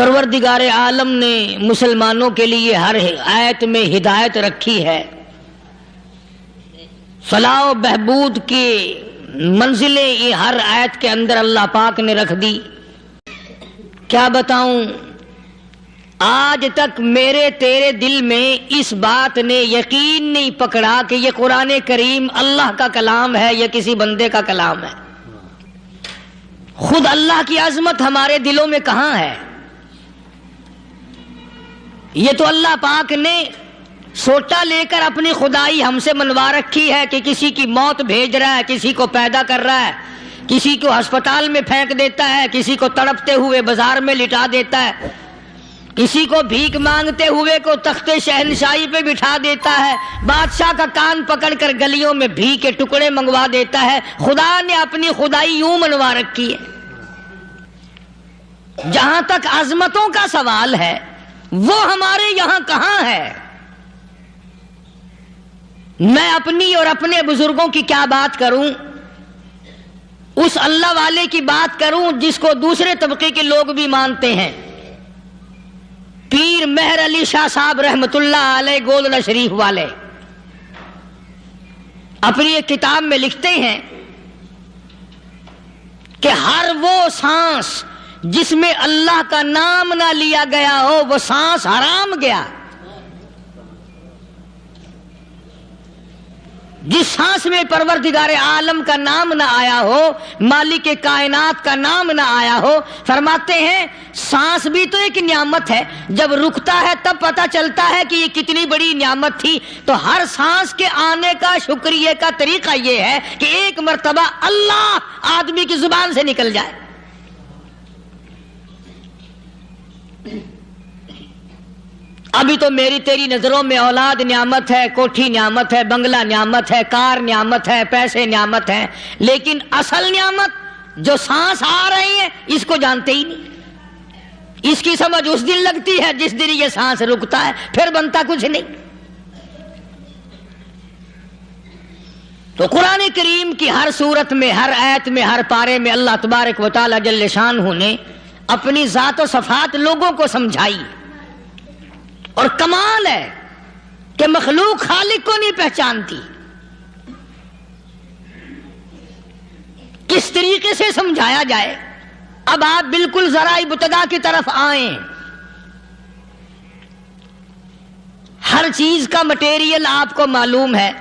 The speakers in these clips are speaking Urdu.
پروردگار عالم نے مسلمانوں کے لیے ہر آیت میں ہدایت رکھی ہے، فلاح و بہبود کی منزلیں یہ ہر آیت کے اندر اللہ پاک نے رکھ دی۔ کیا بتاؤں، آج تک میرے تیرے دل میں اس بات نے یقین نہیں پکڑا کہ یہ قرآن کریم اللہ کا کلام ہے یا کسی بندے کا کلام ہے۔ خود اللہ کی عظمت ہمارے دلوں میں کہاں ہے؟ یہ تو اللہ پاک نے سوٹا لے کر اپنی خدائی ہم سے منوا رکھی ہے کہ کسی کی موت بھیج رہا ہے، کسی کو پیدا کر رہا ہے، کسی کو ہسپتال میں پھینک دیتا ہے، کسی کو تڑپتے ہوئے بازار میں لٹا دیتا ہے، کسی کو بھیک مانگتے ہوئے کو تخت شہنشاہی پہ بٹھا دیتا ہے، بادشاہ کا کان پکڑ کر گلیوں میں بھیک کے ٹکڑے منگوا دیتا ہے۔ خدا نے اپنی خدائی یوں منوا رکھی ہے۔ جہاں تک عظمتوں کا سوال ہے وہ ہمارے یہاں کہاں ہے؟ میں اپنی اور اپنے بزرگوں کی کیا بات کروں، اس اللہ والے کی بات کروں جس کو دوسرے طبقے کے لوگ بھی مانتے ہیں۔ پیر مہر علی شاہ صاحب رحمت اللہ علیہ گولڈا شریف والے اپنی ایک کتاب میں لکھتے ہیں کہ ہر وہ سانس جس میں اللہ کا نام نہ لیا گیا ہو وہ سانس حرام گیا۔ جس سانس میں پروردگار عالم کا نام نہ آیا ہو، مالک کائنات کا نام نہ آیا ہو، فرماتے ہیں سانس بھی تو ایک نعمت ہے، جب رکتا ہے تب پتہ چلتا ہے کہ یہ کتنی بڑی نعمت تھی۔ تو ہر سانس کے آنے کا شکریہ کا طریقہ یہ ہے کہ ایک مرتبہ اللہ آدمی کی زبان سے نکل جائے۔ ابھی تو میری تیری نظروں میں اولاد نعمت ہے، کوٹھی نعمت ہے، بنگلہ نعمت ہے، کار نعمت ہے، پیسے نعمت ہیں، لیکن اصل نعمت جو سانس آ رہی ہے اس کو جانتے ہی نہیں۔ اس کی سمجھ اس دن لگتی ہے جس دن یہ سانس رکتا ہے، پھر بنتا کچھ نہیں۔ تو قرآن کریم کی ہر صورت میں، ہر آیت میں، ہر پارے میں اللہ تبارک و تعالی جل شانہ نے اپنی ذات و صفات لوگوں کو سمجھائی۔ اور کمال ہے کہ مخلوق خالق کو نہیں پہچانتی۔ کس طریقے سے سمجھایا جائے؟ اب آپ بالکل ذرا ابتدا کی طرف آئیں۔ ہر چیز کا مٹیریل آپ کو معلوم ہے۔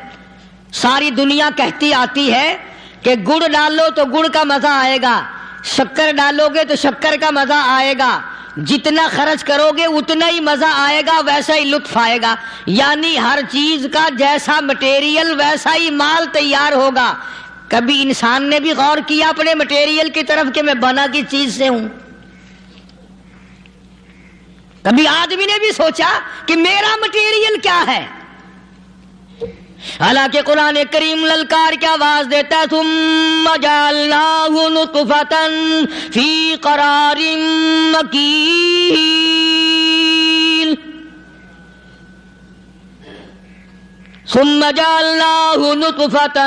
ساری دنیا کہتی آتی ہے کہ گڑ ڈالو تو گڑ کا مزہ آئے گا، شکر ڈالو گے تو شکر کا مزہ آئے گا، جتنا خرچ کرو گے اتنا ہی مزہ آئے گا، ویسا ہی لطف آئے گا۔ یعنی ہر چیز کا جیسا مٹیریل ویسا ہی مال تیار ہوگا۔ کبھی انسان نے بھی غور کیا اپنے مٹیریل کی طرف کہ میں بنا کس چیز سے ہوں؟ کبھی آدمی نے بھی سوچا کہ میرا مٹیریل کیا ہے؟ حالانکہ قرآن کریم للکار کی آواز دیتا ہے ثم جعلناہ نطفۃ فی قرار مکین، ثم جعلناہ نطفۃ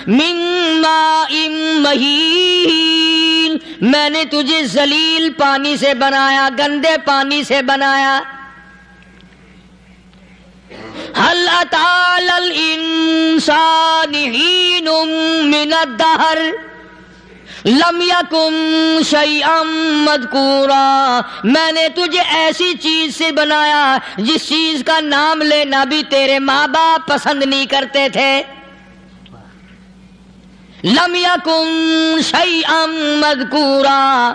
من ماء مہین، میں نے تجھے ذلیل پانی سے بنایا، گندے پانی سے بنایا۔ هل أتى على الإنسان حين من الدهر لم يكن شيئا مذكورا، میں نے تجھے ایسی چیز سے بنایا جس چیز کا نام لینا بھی تیرے ماں باپ پسند نہیں کرتے تھے۔ لم يكن شيئا مذكورا،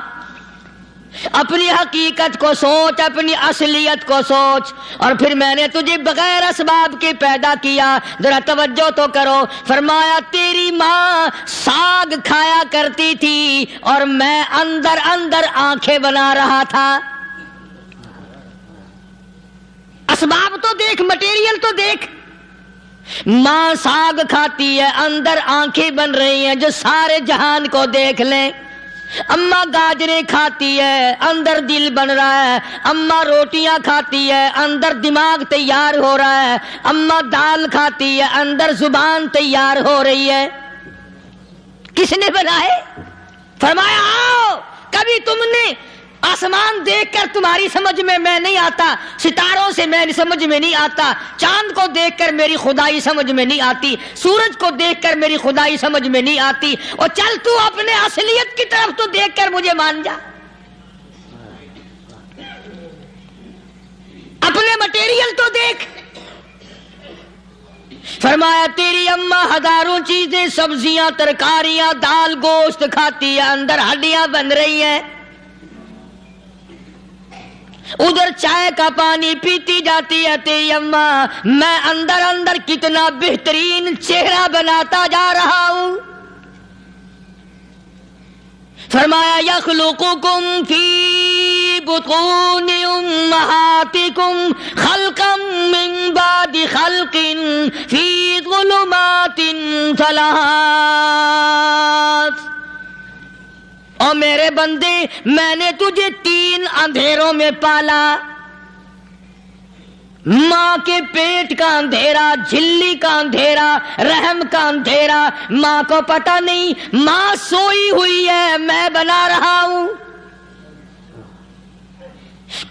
اپنی حقیقت کو سوچ، اپنی اصلیت کو سوچ۔ اور پھر میں نے تجھے بغیر اسباب کے پیدا کیا۔ ذرا توجہ تو کرو، فرمایا تیری ماں ساگ کھایا کرتی تھی اور میں اندر اندر آنکھیں بنا رہا تھا۔ اسباب تو دیکھ، مٹیریل تو دیکھ۔ ماں ساگ کھاتی ہے، اندر آنکھیں بن رہی ہیں جو سارے جہان کو دیکھ لیں۔ اماں گاجریں کھاتی ہے، اندر دل بن رہا ہے۔ اماں روٹیاں کھاتی ہے، اندر دماغ تیار ہو رہا ہے۔ اماں دال کھاتی ہے، اندر زبان تیار ہو رہی ہے۔ کس نے بنائے؟ فرمایا آؤ، کبھی تم نے آسمان دیکھ کر تمہاری سمجھ میں نہیں آتا، ستاروں سے میں سمجھ میں نہیں آتا، چاند کو دیکھ کر میری خدائی سمجھ میں نہیں آتی، سورج کو دیکھ کر میری خدائی سمجھ میں نہیں آتی، اور چل تو اپنے اصلیت کی طرف تو دیکھ کر مجھے مان جا، اپنے مٹیریل تو دیکھ۔ فرمایا تیری اماں ہزاروں چیزیں، سبزیاں، ترکاریاں، دال، گوشت کھاتی ہے، اندر ہڈیاں بن رہی ہیں، ادھر چائے کا پانی پیتی جاتی ہے تیری اماں، میں اندر اندر کتنا بہترین چہرہ بناتا جا رہا ہوں۔ فرمایا یخلقکم فی بطون امہاتکم خلقا من بعد خلق فی ظلمات ثلاث۔ اور میرے بندے، میں نے تجھے 3 اندھیروں میں پالا، ماں کے پیٹ کا اندھیرا، جھلی کا اندھیرا، رحم کا اندھیرا، ماں کو پتہ نہیں، ماں سوئی ہوئی ہے، میں بنا رہا ہوں۔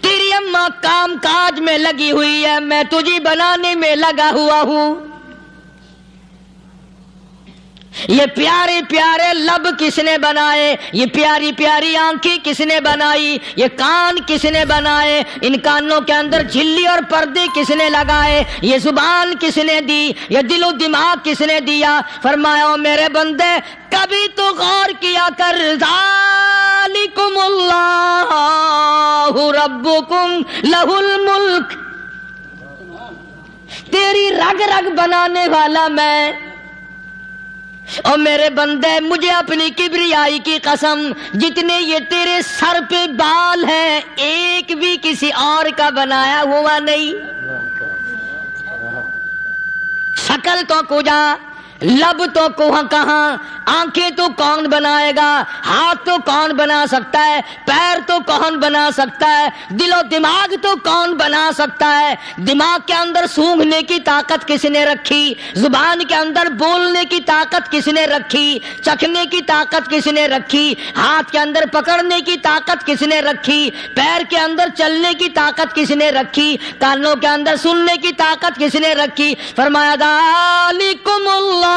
تیری اماں کام کاج میں لگی ہوئی ہے، میں تجھے بنانے میں لگا ہوا ہوں۔ یہ پیارے پیارے لب کس نے بنائے، یہ پیاری پیاری آنکھیں کس نے بنائی، یہ کان کس نے بنائے، ان کانوں کے اندر جھلی اور پردے کس نے لگائے، یہ زبان کس نے دی، یہ دل و دماغ کس نے دیا۔ فرمایا میرے بندے کبھی تو غور کیا کر، ذالکم اللہ ربکم لہ الملک، تیری رگ رگ بنانے والا میں۔ اور میرے بندے مجھے اپنی کبریائی کی قسم، جتنے یہ تیرے سر پہ بال ہیں ایک بھی کسی اور کا بنایا ہوا نہیں۔ شکل تو کجا، لب تو کہاں، آنکھیں تو کون بنائے گا، ہاتھ تو کون بنا سکتا ہے، پیر تو کون بنا سکتا ہے، دل و دماغ تو کون بنا سکتا ہے۔ دماغ کے اندر سونگھنے کی طاقت کس نے رکھی، زبان کے اندر بولنے کی طاقت کس نے رکھی، چکھنے کی طاقت کس نے رکھی، ہاتھ کے اندر پکڑنے کی طاقت کس نے رکھی، پیر کے اندر چلنے کی طاقت کس نے رکھی، کانوں کے اندر سننے کی طاقت کس نے رکھی۔ فرمایا ذالکم اللہ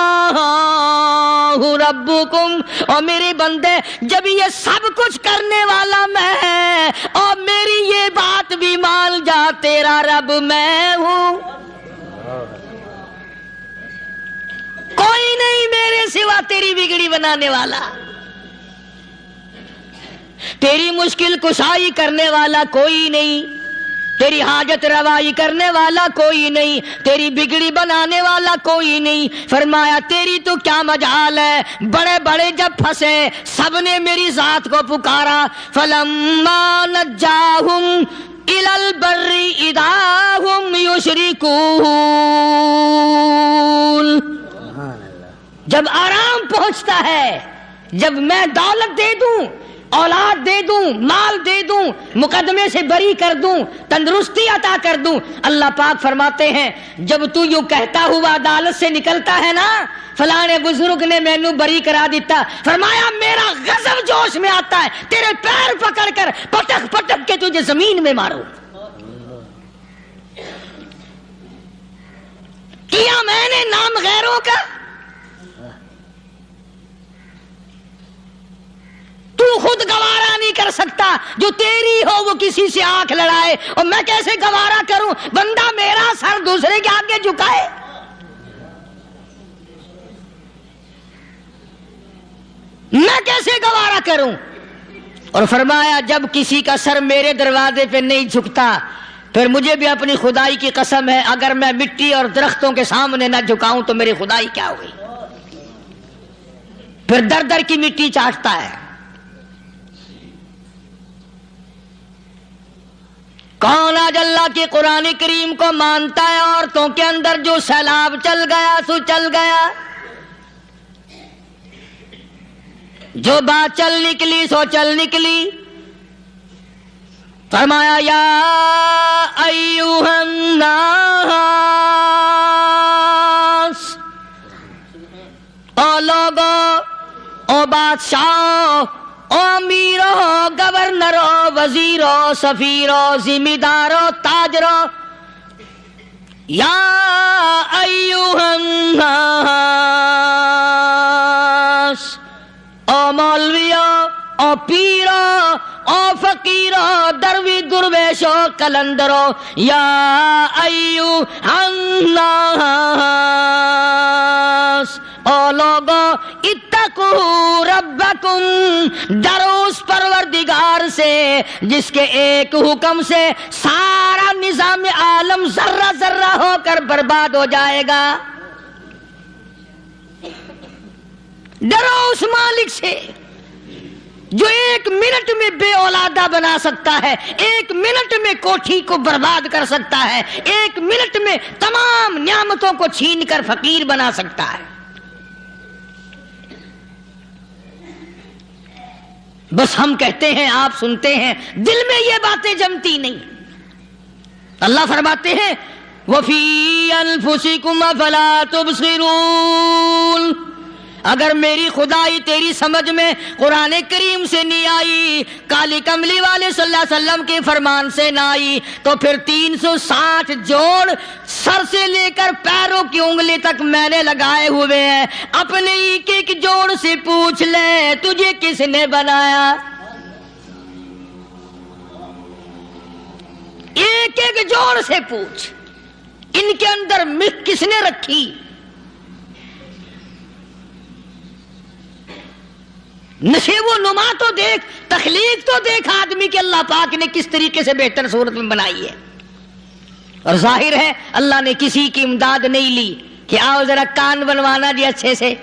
ربکم، اور میرے بندے جب یہ سب کچھ کرنے والا میں اور میری یہ بات بھی مان جا، تیرا رب میں ہوں، کوئی نہیں میرے سوا تیری بگڑی بنانے والا، تیری مشکل کشائی کرنے والا کوئی نہیں، تیری حاجت روائی کرنے والا کوئی نہیں، تیری بگڑی بنانے والا کوئی نہیں۔ فرمایا تیری تو کیا مجال ہے، بڑے بڑے جب پھنسے سب نے میری ذات کو پکارا، فلما نجاہم الی البر اذا ہم یشرکون، جب آرام پہنچتا ہے، جب میں دولت دے دوں، اولاد دے دوں، مال دے دوں، مقدمے سے بری کر دوں، تندرستی عطا کر دوں، اللہ پاک فرماتے ہیں جب تو یوں کہتا ہوا عدالت سے نکلتا ہے نا، فلانے بزرگ نے مینوں بری کرا دیتا، فرمایا میرا غضب جوش میں آتا ہے، تیرے پیر پکڑ کر پٹک پٹک کے تجھے زمین میں ماروں۔ کیا میں نے نام غیروں کا، تو خود گوارا نہیں کر سکتا، جو تیری ہو وہ کسی سے آنکھ لڑائے، اور میں کیسے گوارا کروں بندہ میرا سر دوسرے کے آگے جھکائے۔ میں کیسے گوارا کروں؟ اور فرمایا جب کسی کا سر میرے دروازے پہ نہیں جھکتا، پھر مجھے بھی اپنی خدائی کی قسم ہے، اگر میں مٹی اور درختوں کے سامنے نہ جھکاؤں تو میری خدائی کیا ہوگی؟ پھر در در کی مٹی چاٹتا ہے۔ کون آج اللہ کے قرآن کریم کو مانتا ہے؟ عورتوں کے اندر جو سیلاب چل گیا سو چل گیا، جو بات چل نکلی سو چل نکلی۔ فرمایا یا ایھا الناس، او لوگو، او بادشاہ، او امیرو، ہو گورنر ہو وزیر ہو سفیر ہو ذمہ دار ہو تاجر ہو، یا ایھا الناس، او مولویو، او پیرو، او فقیرو، دروی درویشو کلندرو، یا ایھا الناس، او لوگو اتقوا ربکم، ڈرو اس پروردگار سے جس کے ایک حکم سے سارا نظام عالم ذرہ ذرہ ہو کر برباد ہو جائے گا۔ ڈرو اس مالک سے جو ایک منٹ میں بے اولادہ بنا سکتا ہے، ایک منٹ میں کوٹھی کو برباد کر سکتا ہے، ایک منٹ میں تمام نعمتوں کو چھین کر فقیر بنا سکتا ہے۔ بس ہم کہتے ہیں، آپ سنتے ہیں، دل میں یہ باتیں جمتی نہیں۔ اللہ فرماتے ہیں وَفِي أَنفُسِكُمْ أَفَلَا تُبْصِرُونَ، اگر میری خدائی تیری سمجھ میں قرآن کریم سے نہیں آئی، کالی کملی والے صلی اللہ علیہ وسلم کے فرمان سے نہ آئی، تو پھر 360 جوڑ سر سے لے کر پیروں کی انگلی تک میں نے لگائے ہوئے ہیں، اپنے ایک ایک جوڑ سے پوچھ لے تجھے کس نے بنایا، ایک ایک جوڑ سے پوچھ، ان کے اندر مکھ کس نے رکھی، نشیب و نما تو دیکھ، تخلیق تو دیکھ آدمی کے اللہ پاک نے کس طریقے سے بہتر صورت میں بنائی ہے۔ اور ظاہر ہے اللہ نے کسی کی امداد نہیں لی کہ آؤ ذرا کان بنوانا جی اچھے سے،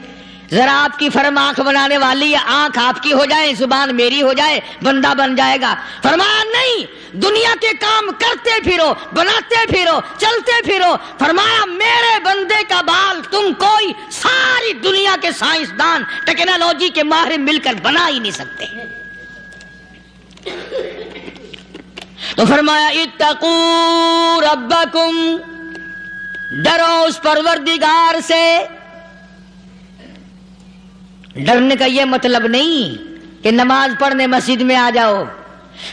ذرا آپ کی فرم آنکھ بنانے والی ہے، آنکھ آپ کی ہو جائے، زبان میری ہو جائے، بندہ بن جائے گا۔ فرمایا نہیں، دنیا کے کام کرتے پھرو، بناتے پھرو، چلتے پھرو۔ فرمایا میرے بندے کا بال تم کوئی ساری دنیا کے سائنسدان ٹیکنالوجی کے ماہر مل کر بنا ہی نہیں سکتے۔ تو فرمایا اتقوا ربکم، ڈرو اس پروردگار سے۔ ڈرنے کا یہ مطلب نہیں کہ نماز پڑھنے مسجد میں آ جاؤ۔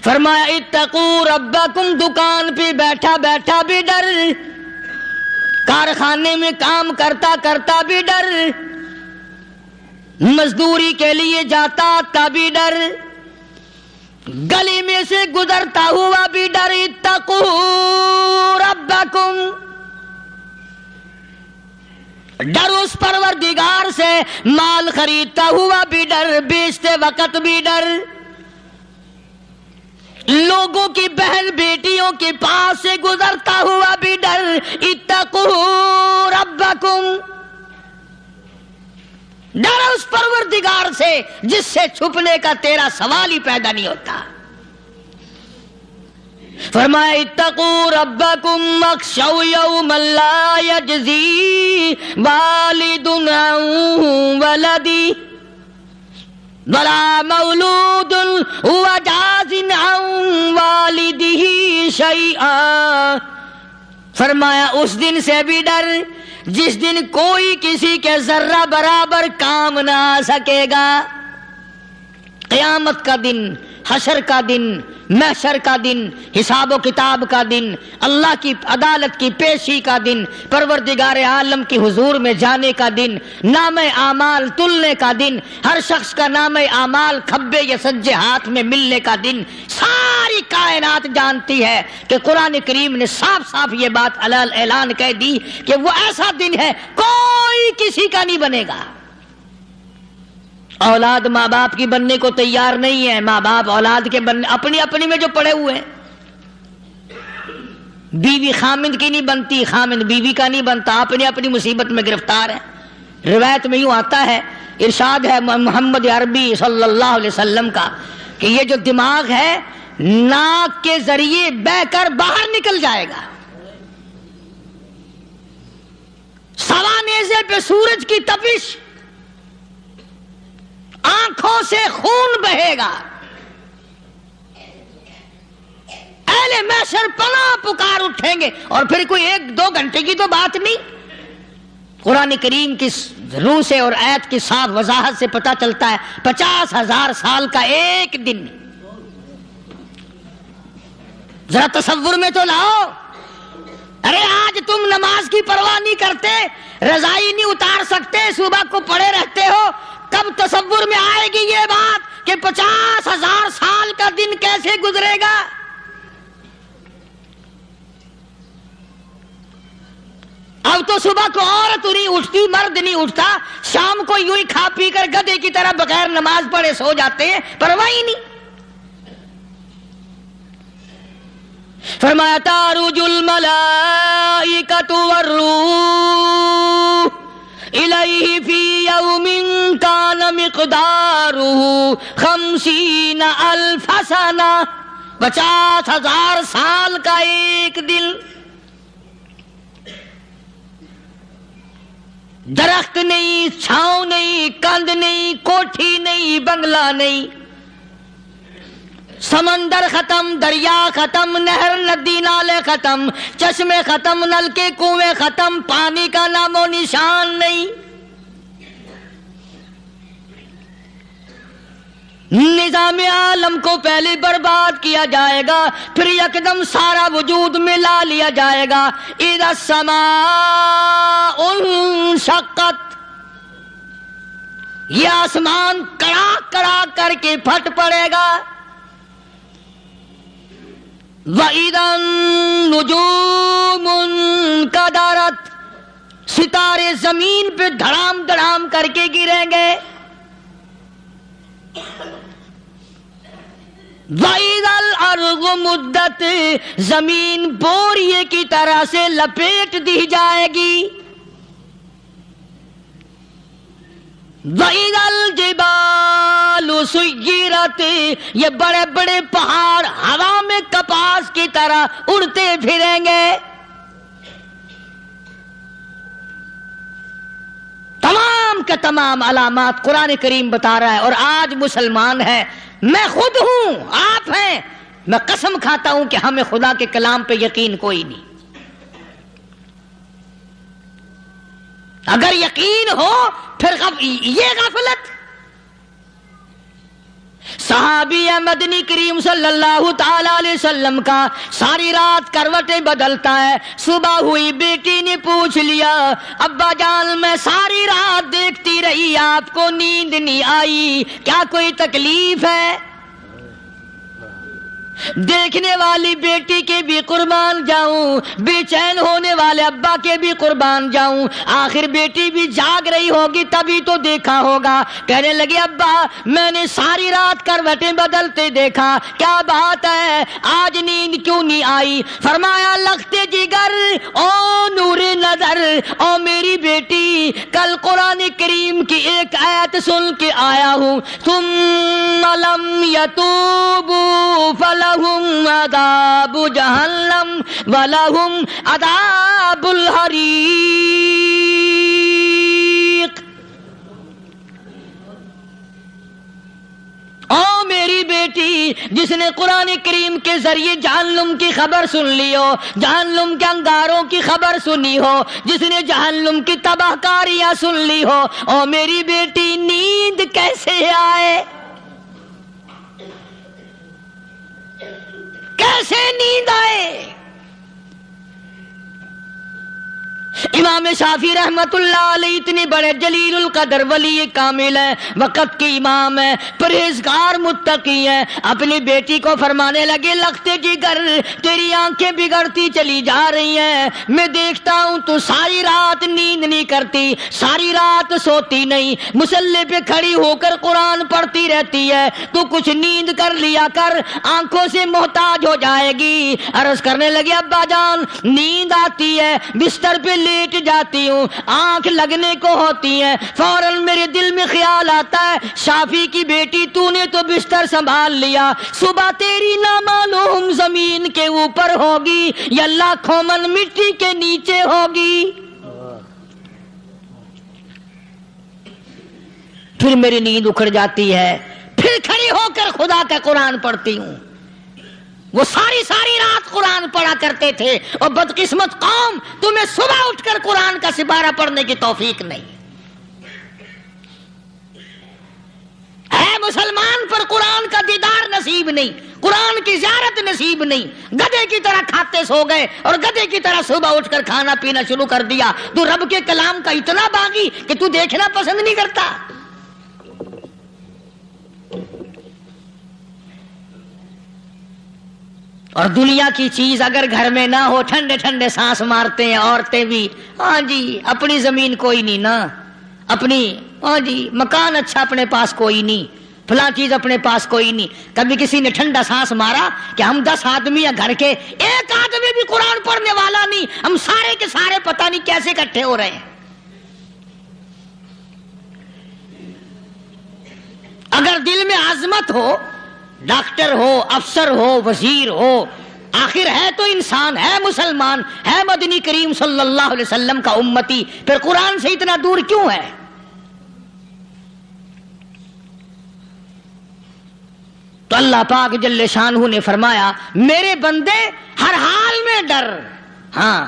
فرمایا اتقوا ربکم، دکان پہ بیٹھا بیٹھا بھی ڈر، کارخانے میں کام کرتا کرتا بھی ڈر، مزدوری کے لیے جاتا تب بھی ڈر، گلی میں سے گزرتا ہوا بھی ڈر۔ اتقوا ربکم، ڈر اس پروردگار سے، مال خریدتا ہوا بھی ڈر، بیچتے وقت بھی ڈر، لوگوں کی بہن بیٹیوں کے پاس سے گزرتا ہوا بھی ڈر۔ اتقوا ربکم، ڈر اس پروردگار سے جس سے چھپنے کا تیرا سوال ہی پیدا نہیں ہوتا۔ فرمایا اتقوا ربکم واخشوا یوما لا یجزی والد عن ولدہ ولا مولود هو جاز عن والدہ شیئا۔ فرمایا اس دن سے بھی ڈر جس دن کوئی کسی کے ذرہ برابر کام نہ آ سکے گا۔ قیامت کا دن، حشر کا دن، محشر کا دن، حساب و کتاب کا دن، اللہ کی عدالت کی پیشی کا دن، پروردگار عالم کی حضور میں جانے کا دن، نام اعمال تلنے کا دن، ہر شخص کا نام اعمال کھبے یا سجے ہاتھ میں ملنے کا دن۔ ساری کائنات جانتی ہے کہ قرآن کریم نے صاف صاف یہ بات اعلان کہہ دی کہ وہ ایسا دن ہے کوئی کسی کا نہیں بنے گا۔ اولاد ماں باپ کی بننے کو تیار نہیں ہے، ماں باپ اولاد کے بننے اپنی اپنی میں جو پڑے ہوئے ہیں۔ بیوی خامند کی نہیں بنتی، خامند بیوی کا نہیں بنتا، اپنی اپنی مصیبت میں گرفتار ہے۔ روایت میں یوں آتا ہے، ارشاد ہے محمد عربی صلی اللہ علیہ وسلم کا کہ یہ جو دماغ ہے ناک کے ذریعے بہہ کر باہر نکل جائے گا، سوا نیزے پہ سورج کی تپش، آنکھوں سے خون بہے گا، اہل محشر پناہ پکار اٹھیں گے۔ اور پھر کوئی 1-2 گھنٹے کی تو بات نہیں، قرآن کریم کی روح سے اور آیت کی صاف وضاحت سے پتہ چلتا ہے 50,000 سال کا ایک دن ذرا تصور میں تو لاؤ. ارے آج تم نماز کی پرواہ نہیں کرتے, رضائی نہیں اتار سکتے, صبح کو پڑے رہتے ہو, کب تصور میں آئے گی یہ بات کہ 50,000 سال کا دن کیسے گزرے گا؟ اب تو صبح کو عورت نہیں اٹھتی, مرد نہیں اٹھتا, شام کو یوں ہی کھا پی کر گدھے کی طرح بغیر نماز پڑھے سو جاتے ہیں, پرواہ ہی نہیں. فرمایا تعرج الملائکۃ والروح الیہ فی یوم کان مقدارہ 50,000 سنہ, 50,000 سال کا ایک دن. درخت نہیں, چھاؤں نہیں, کند نہیں, کوٹھی نہیں, بنگلہ نہیں, سمندر ختم, دریا ختم, نہر ندی نالے ختم, چشمے ختم, نلکے کنویں ختم, پانی کا نام و نشان نہیں. نظام عالم کو پہلے برباد کیا جائے گا, پھر یکدم سارا وجود ملا لیا جائے گا. اذا السماء انشقت, یہ آسمان کڑاک کڑاک کر کے پھٹ پڑے گا. وَإِذَا النُّجُومُ انْكَدَرَتْ, ستارے زمین پہ دھڑام دھڑام کر کے گریں گے. وَإِذَا الْأَرْضُ مُدَّتْ, زمین بوریے کی طرح سے لپیٹ دی جائے گی. وَإِذَا الْجِبَالُ سُيِّرَتْ, یہ بڑے بڑے پہاڑ ہوا میں کپاس کی طرح اڑتے پھریں گے. تمام کے تمام علامات قرآن کریم بتا رہا ہے. اور آج مسلمان ہے, میں خود ہوں, آپ ہیں, میں قسم کھاتا ہوں کہ ہمیں خدا کے کلام پہ یقین کوئی نہیں. اگر یقین ہو پھر یہ غفلت. صحابی مدنی کریم صلی اللہ تعالی علیہ وسلم کا ساری رات کروٹیں بدلتا ہے. صبح ہوئی, بیٹی نے پوچھ لیا, ابا جان میں ساری رات دیکھتی رہی, آپ کو نیند نہیں آئی, کیا کوئی تکلیف ہے؟ دیکھنے والی بیٹی کے بھی قربان جاؤں, بے چین ہونے والے ابا کے بھی قربان جاؤں. آخر بیٹی بھی جاگ رہی ہوگی تبھی تو دیکھا ہوگا. کہنے لگے ابا میں نے ساری رات کروٹیں بدلتے دیکھا, کیا بات ہے, آج نیند کیوں نہیں آئی؟ فرمایا لختے جگر او نور نظر, او میری بیٹی کل قرآن کریم کی ایک آیت سن کے آیا ہوں, ثم لم یتوبوا فلہم عذاب جہنم ولہم عذاب الحریق. او میری بیٹی جس نے قرآن کریم کے ذریعے جہنم کی خبر سن لی ہو, جہنم کے انگاروں کی خبر سنی ہو, جس نے جہنم کی تباہ کاریاں سن لی ہو, او میری بیٹی نیند کیسے آئے؟ کیسے نیند آئے؟ امام شافعی رحمت اللہ علیہ اتنے بڑے جلیل القدر ولی کامل ہیں, وقت کے امام ہیں, پرہیزگار متقی ہیں. اپنی بیٹی کو فرمانے لگے لختے جگر تیری آنکھیں بگڑتی چلی جا رہی ہیں, میں دیکھتا ہوں تو ساری رات نیند نہیں کرتی, ساری رات سوتی نہیں, مصلی پہ کھڑی ہو کر قرآن پڑھتی رہتی ہے, تو کچھ نیند کر لیا کر, آنکھوں سے محتاج ہو جائے گی. عرض کرنے لگے ابا جان نیند آتی ہے, بستر پہ لیٹ جاتی ہوں, آنکھ لگنے کو ہوتی ہے, فوراً میرے دل میں خیال آتا ہے شافی کی بیٹی تو نے تو بستر سنبھال لیا, صبح تیری نامعلوم زمین کے اوپر ہوگی یا لاکھوں من مٹی کے نیچے ہوگی. پھر میری نیند اکھڑ جاتی ہے, پھر کھڑی ہو کر خدا کا قرآن پڑھتی ہوں. وہ ساری رات قرآن پڑھا کرتے تھے, اور بدقسمت قوم تمہیں صبح اٹھ کر قرآن کا سپارہ پڑھنے کی توفیق نہیں. اے مسلمان پر قرآن کا دیدار نصیب نہیں, قرآن کی زیارت نصیب نہیں، گدھے کی طرح کھاتے سو گئے اور گدھے کی طرح صبح اٹھ کر کھانا پینا شروع کر دیا۔ تو رب کے کلام کا اتنا باغی کہ تو دیکھنا پسند نہیں کرتا۔ اور دنیا کی چیز اگر گھر میں نہ ہو، ٹھنڈے ٹھنڈے سانس مارتے ہیں عورتیں بھی، ہاں جی اپنی زمین کوئی نہیں نا، اپنی ہاں جی مکان اچھا اپنے پاس کوئی نہیں، فلاں چیز اپنے پاس کوئی نہیں۔ کبھی کسی نے ٹھنڈا سانس مارا کہ ہم 10 آدمی ہیں گھر کے، ایک آدمی بھی قرآن پڑھنے والا نہیں، ہم سارے کے سارے پتہ نہیں کیسے اکٹھے ہو رہے ہیں۔ اگر دل میں عظمت ہو، ڈاکٹر ہو، افسر ہو، وزیر ہو، آخر ہے تو انسان، ہے مسلمان، ہے مدنی کریم صلی اللہ علیہ وسلم کا امتی، پھر قرآن سے اتنا دور کیوں ہے؟ تو اللہ پاک جل شانہ نے فرمایا میرے بندے ہر حال میں ڈر، ہاں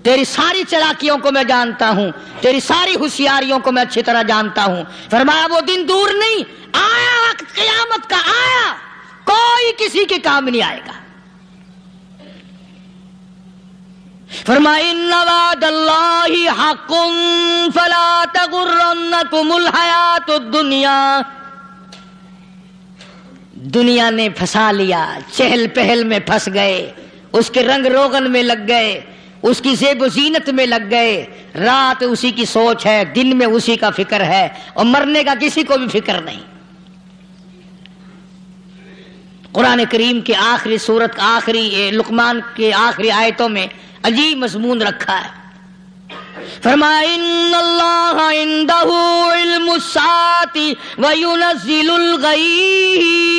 تیری ساری چلاکیوں کو میں جانتا ہوں، تیری ساری ہوشیاریوں کو میں اچھی طرح جانتا ہوں۔ فرمایا وہ دن دور نہیں، آیا وقت قیامت کا، آیا، کوئی کسی کے کام نہیں آئے گا۔ فرمایا ان وعد اللہ حق فلا تغرنکم الحیات الدنیا۔ دنیا نے پھنسا لیا، چہل پہل میں پھنس گئے، اس کے رنگ روغن میں لگ گئے، اس کی زیب و زینت میں لگ گئے، رات اسی کی سوچ ہے، دن میں اسی کا فکر ہے، اور مرنے کا کسی کو بھی فکر نہیں۔ قرآن کریم کے آخری سورت کا آخری لقمان کے آخری آیتوں میں عجیب مضمون رکھا ہے۔ فرمایا ان اللہ عندہ علم الساعۃ وینزل الغیث۔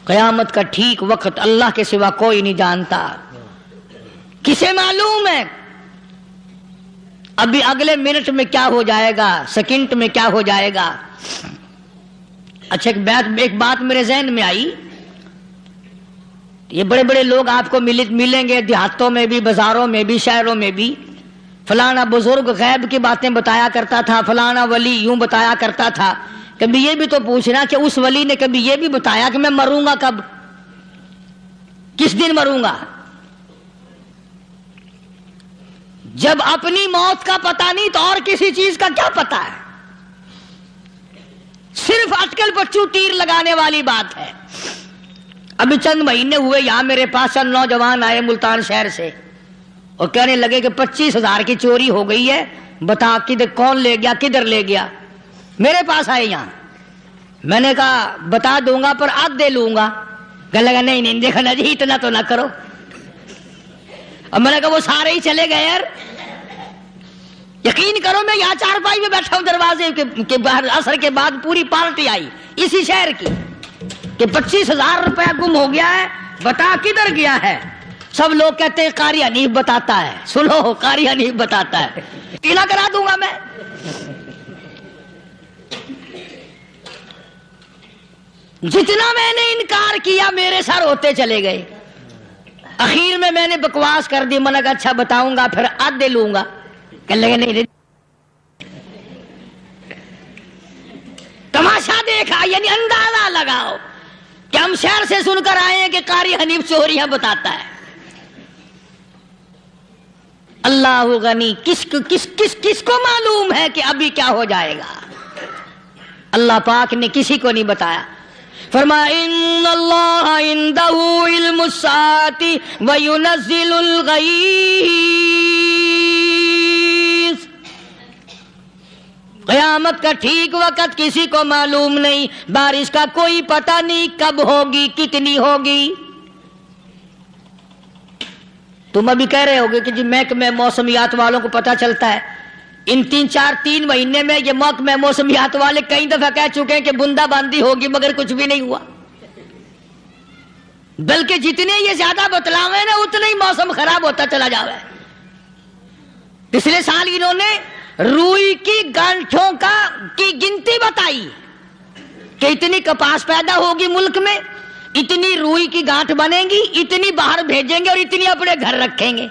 قیامت کا ٹھیک وقت اللہ کے سوا کوئی نہیں جانتا۔ کسے معلوم ہے ابھی اگلے منٹ میں کیا ہو جائے گا، سیکنڈ میں کیا ہو جائے گا؟ اچھا ایک بات میرے ذہن میں آئی، یہ بڑے بڑے لوگ آپ کو ملیں گے دیہاتوں میں بھی، بازاروں میں بھی، شہروں میں بھی، فلانا بزرگ غیب کی باتیں بتایا کرتا تھا، فلانا ولی یوں بتایا کرتا تھا۔ کبھی یہ بھی تو پوچھنا کہ اس ولی نے کبھی یہ بھی بتایا کہ میں مروں گا کب، کس دن مروں گا؟ جب اپنی موت کا پتہ نہیں تو اور کسی چیز کا کیا پتہ ہے؟ صرف اٹکل پچو تیر لگانے والی بات ہے۔ ابھی چند مہینے ہوئے یہاں میرے پاس چند نوجوان آئے ملتان شہر سے اور کہنے لگے کہ 25,000 کی چوری ہو گئی ہے، بتا کدھر کون لے گیا، کدھر لے گیا؟ میرے پاس آئے یہاں، میں نے کہا بتا دوں گا پر آدھے لوں گا۔ کہنے لگا نہیں دیکھو نا جی اتنا تو نہ کرو۔ اور میں نے کہا وہ سارے ہی چلے گئے یار، یقین کرو میں یہاں چارپائی میں بیٹھا ہوں دروازے کے باہر، عصر کے بعد پوری پارٹی آئی اسی شہر کی کہ 25,000 روپیہ گم ہو گیا ہے، بتا کدھر گیا ہے؟ سب لوگ کہتے ہیں قاری حنیف بتاتا ہے، سنو قاری حنیف بتاتا ہے، ٹیلا کرا دوں گا میں۔ جتنا میں نے انکار کیا میرے سر ہوتے چلے گئے، اخیر میں نے بکواس کر دی، میں نے کہا اچھا بتاؤں گا پھر آدھے لوں گا۔ کہنے لگے نہیں تماشا دیکھا، یعنی اندازہ لگاؤ کہ ہم شہر سے سن کر آئے ہیں کہ قاری حنیف چوریاں بتاتا ہے۔ اللہ غنی، کس کو معلوم ہے کہ ابھی کیا ہو جائے گا؟ اللہ پاک نے کسی کو نہیں بتایا۔ فرمایا ان اللہ عندہ علم الساعۃ وینزل الغیث۔ قیامت کا ٹھیک وقت کسی کو معلوم نہیں، بارش کا کوئی پتہ نہیں کب ہوگی، کتنی ہوگی۔ تم ابھی کہہ رہے ہوگے کہ جی محکمہ موسمیات والوں کو پتہ چلتا ہے، ان 3 مہینے میں یہ محکمہ موسمیات والے کئی دفعہ کہہ چکے ہیں کہ بندہ باندی ہوگی مگر کچھ بھی نہیں ہوا، بلکہ جتنے یہ زیادہ بتلاوے نا اتنا ہی موسم خراب ہوتا چلا جاوے۔ پچھلے سال انہوں نے روئی کی گانٹھوں کی گنتی بتائی کہ اتنی کپاس پیدا ہوگی ملک میں، اتنی روئی کی گانٹھ بنے گی، اتنی باہر بھیجیں گے اور اتنی اپنے گھر رکھیں گے۔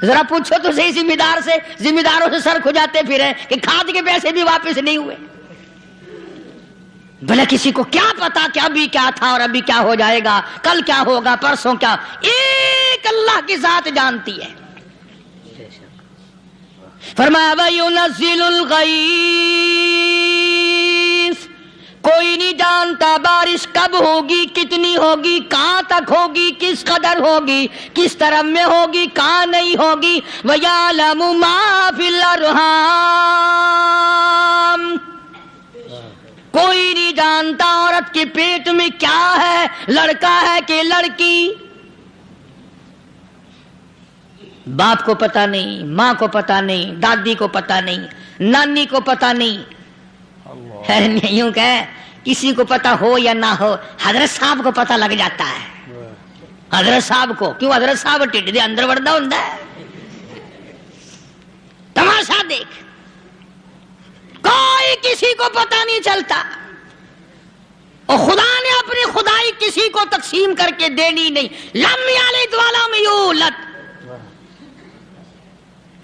ذرا پوچھو تو صحیح ذمہ داروں سے سر کھجاتے پھرے کہ کھاد کے پیسے بھی واپس نہیں ہوئے۔ بھلے کسی کو کیا پتا کہ ابھی کیا تھا اور ابھی کیا ہو جائے گا، کل کیا ہوگا، پرسوں کیا، ایک اللہ کی ذات جانتی ہے۔ فرمایا وَيُنَزِّلُ الْغَيْثَ، کوئی نہیں جانتا بارش کب ہوگی، کتنی ہوگی، کہاں تک ہوگی، کس قدر ہوگی، کس طرف میں ہوگی، کہاں نہیں ہوگی۔ وَيَعْلَمُ مَا فِي الْأَرْحَامِ، کوئی نہیں جانتا عورت کے پیٹ میں کیا ہے، لڑکا ہے کہ لڑکی۔ باپ کو پتا نہیں، ماں کو پتا نہیں، دادی کو پتا نہیں، نانی کو پتا نہیں، یوں کہ کسی کو پتا ہو یا نہ ہو، حضرت صاحب کو پتا لگ جاتا ہے۔ حضرت صاحب کو کیوں؟ حضرت صاحب ٹھڈ دے اندر وڑدا ہوندا ہے۔ تماشا دیکھ، کوئی کسی کو پتا نہیں چلتا، اور خدا نے اپنی خدائی کسی کو تقسیم کر کے دینی نہیں۔ لم یلد ولم یولد،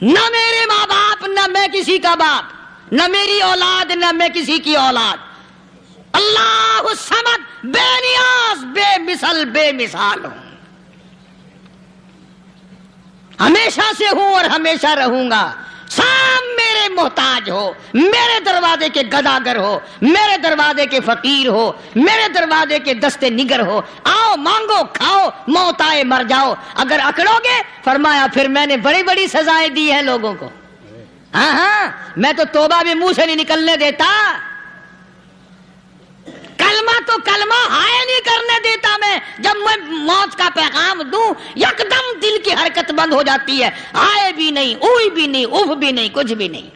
نہ میرے ماں باپ، نہ میں کسی کا باپ، نہ میری اولاد، نہ میں کسی کی اولاد۔ اللہ الصمد، بے نیاز، بے مثل، بے مثال ہوں، ہمیشہ سے ہوں اور ہمیشہ رہوں گا۔ سب میرے محتاج ہو، میرے دروازے کے گداگر ہو، میرے دروازے کے فقیر ہو، میرے دروازے کے دستے نگر ہو، آؤ مانگو کھاؤ، موت آئے مر جاؤ۔ اگر اکڑو گے، فرمایا پھر میں نے بڑی بڑی سزائیں دی ہیں لوگوں کو۔ ہاں ہاں، میں تو توبہ بھی منہ سے نہیں نکلنے دیتا، کلمہ تو کلمہ ہائے نہیں کرنے دیتا میں۔ جب میں موت کا پیغام دوں، یکدم دل کی حرکت بند ہو جاتی ہے، ہائے بھی نہیں، اوئی بھی نہیں، اف بھی نہیں، کچھ بھی نہیں۔